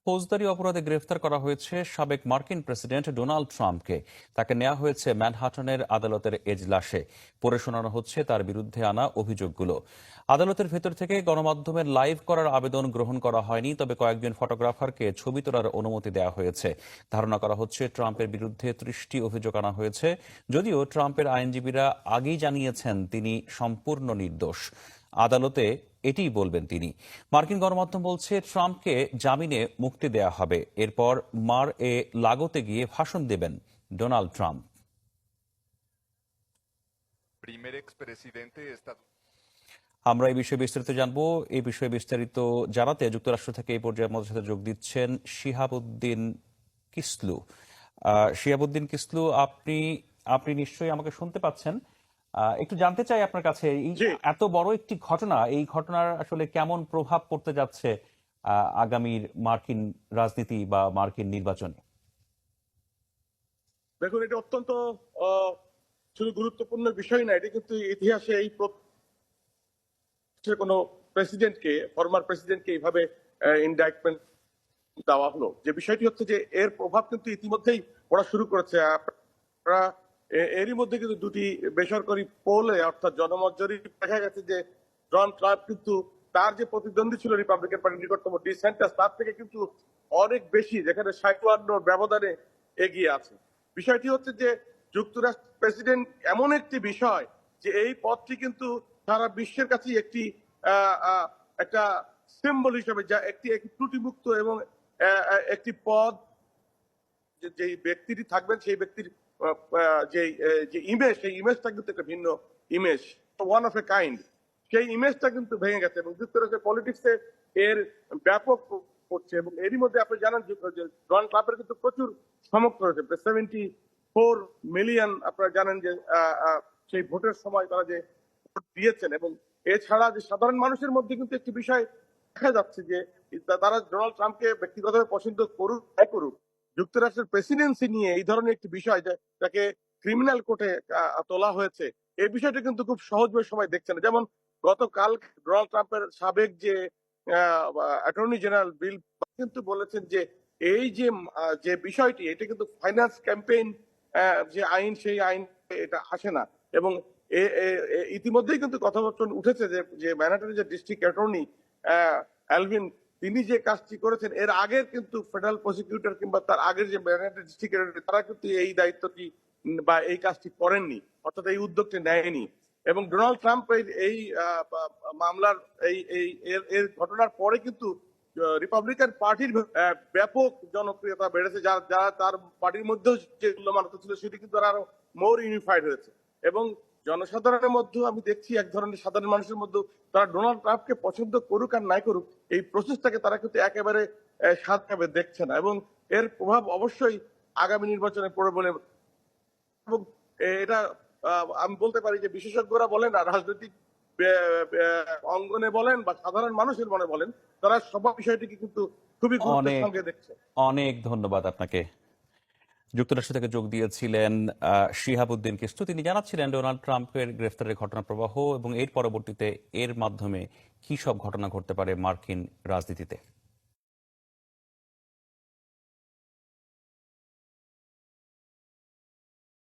ফৌজদারি অপরাধে গ্রেফতার করা হয়েছে সাবেক মার্কিন প্রেসিডেন্ট ডোনাল্ড ট্রাম্পকে। তাকে নেওয়া হয়েছে ম্যানহাটনের আদালতের এজলাসে। পড়ে শোনানো হচ্ছে তার বিরুদ্ধে আনা অভিযোগগুলো। আদালতের ভেতর থেকে গণমাধ্যমের লাইভ করার আবেদন গ্রহণ করা হয়নি, তবে কয়েকজন ফটোগ্রাফারকে ছবি তোলার অনুমতি দেওয়া হয়েছে। ধারণা করা হচ্ছে ট্রাম্পের বিরুদ্ধে 30টি অভিযোগ আনা হয়েছে, যদিও ট্রাম্পের আইনজীবীরা আগেই জানিয়েছেন তিনি সম্পূর্ণ নির্দোষ। আদালতে এটিই বলবেন তিনি। মার্কিন গণমাধ্যম বলছে ট্রাম্পকে জামিনে মুক্তি দেয়া হবে, এরপর মার এ লাগোতে গিয়ে ভাষণ দেবেন ডোনাল্ড ট্রাম্প। আমরা এই বিষয়ে বিস্তারিত জানবো। এই বিষয়ে বিস্তারিত জানাতে যুক্তরাষ্ট্র থেকে এই পর্যায়ে আমাদের সাথে যোগ দিচ্ছেন শিহাবুদ্দিন কিসলু। শিহাবুদ্দিন কিসলু, আপনি নিশ্চয়ই আমাকে শুনতে পাচ্ছেন। একটু জানতে চাই আপনার কাছে, এত বড় একটি ঘটনা, এই ঘটনার আসলে কেমন প্রভাব পড়তে যাচ্ছে আগামীর মার্কিন রাজনীতি বা মার্কিন নির্বাচনে? দেখুন, এটা অত্যন্ত শুধু গুরুত্বপূর্ণ বিষয় না, এটা কিন্তু ইতিহাসে এই কোনো প্রেসিডেন্টকে, ফরমার প্রেসিডেন্টকে এইভাবে ইনডাইটমেন্ট দেওয়া হলো। যে বিষয়টি হচ্ছে যে এর প্রভাব কিন্তু ইতিমধ্যেই পড়া শুরু করেছে। আপনারা এরই মধ্যে কিন্তু দুটি বেসরকারি পোলে, অর্থাৎ জনমত জরিপ, দেখা গেছে যে ডোনাল্ড ট্রাম্প কিন্তু তার যে প্রতিদ্বন্দ্বী ছিল রিপাবলিকান পার্টির নিকটতম ডিসেন্টাস, তার থেকে কিন্তু অনেক বেশি, যেখানে 57 ব্যবধানে এগিয়ে আছে। বিষয়টি হচ্ছে যে যুক্তরাষ্ট্র প্রেসিডেন্ট এমন একটি বিষয় যে এই পদটি কিন্তু সারা বিশ্বের কাছে একটি একটা সিম্বল হিসেবে, যা একটি ত্রুটিমুক্ত এবং একটি পদ, যে ব্যক্তিটি থাকবেন সেই ব্যক্তির যে ইমেজ, সেই ইমেজটা কিন্তু একটা ভিন্ন image, one of a kind. সেই ইমেজটা কিন্তু ভেঙে গেছে এবং যুক্তরাষ্ট্রের পলিটিক্সে এর ব্যাপক পড়ছে। এবং এরই মধ্যে আপনি জানেন যে ডোনাল্ড ট্রাম্পের কিন্তু প্রচুর সমর্থন রয়েছে, 74 মিলিয়ন। আপনারা জানেন যে সেই ভোটের সময় তারা যে ভোট দিয়েছেন। এবং এছাড়া যে সাধারণ মানুষের মধ্যে কিন্তু একটি বিষয় দেখা যাচ্ছে যে তারা ডোনাল্ড ট্রাম্পকে ব্যক্তিগতভাবে পছন্দ করুক তাই করুক, যুক্তরাষ্ট্রের প্রেসিডেন্সি নিয়ে এই ধরনের একটি বিষয় যাকে ক্রিমিনাল কোর্টে তোলা হয়েছে, এই বিষয়টা কিন্তু খুব সহজভাবে সবাই দেখছে না। যেমন গতকাল ডোনাল্ড ট্রাম্পের সাবেক অ্যাটর্নি জেনারেল বিল কিন্তু বলেছেন যে এই যে বিষয়টি, এটা কিন্তু ফাইন্যান্স ক্যাম্পেইন যে আইন, সেই আইন এটা আসে না। এবং ইতিমধ্যেই কিন্তু কথাবার্তা উঠেছে যে ম্যানহাটনের যে ডিস্ট্রিক্ট অ্যাটর্নি অ্যালভিন, তিনি যে কাজটি করেছেন, এর আগের কিন্তু ফেডারেল প্রসিকিউটর কিংবা তার আগের যে ম্যানহাটন ডিস্ট্রিক্ট অ্যাটর্নি, তারা কিন্তু এই দায়িত্বটি বা এই কাজটি করেননি, অর্থাৎ এই উদ্যোগটি নেয়নি। এবং ডোনাল্ড ট্রাম্প এই মামলার এর ঘটনার পরে কিন্তু রিপাবলিকান পার্টির ব্যাপক জনপ্রিয়তা বেড়েছে, যারা তার পার্টির মধ্যেও যে মূল্যমানত ছিল সেটি কিন্তু আরো মোর ইউনিফাইড হয়েছে। এবং জনসাধারণের মধ্যে আমি দেখছি এক ধরনের সাধারণ মানুষের মধ্যে তারা ডোনাল্ড ট্রাম্পকে পছন্দ করুক আর নাই করুক, এই প্রসেসটাকে তারা কিন্তু একেবারে সাধারণভাবে দেখছে না। এবং এর প্রভাব অবশ্যই আগামী নির্বাচনে পড়ে বলে, এবং এটা আমি বলতে পারি যে বিশেষজ্ঞরা বলেন আর রাজনৈতিক অঙ্গনে বলেন বা সাধারণ মানুষের মনে বলেন, তারা সব বিষয়টিকে কিন্তু খুবই গুরুত্বের সঙ্গে দেখছে। অনেক ধন্যবাদ আপনাকে। যুক্তরাষ্ট্র থেকে যোগ দিয়েছিলেন শিহাবুদ্দিন কিসলু। তিনি জানাচ্ছিলেন ডোনাল্ড ট্রাম্পের গ্রেফতারের ঘটনা প্রবাহ এবং এর পরবর্তীতে এর মাধ্যমে কি সব ঘটনা ঘটতে পারে মার্কিন রাজনীতিতে।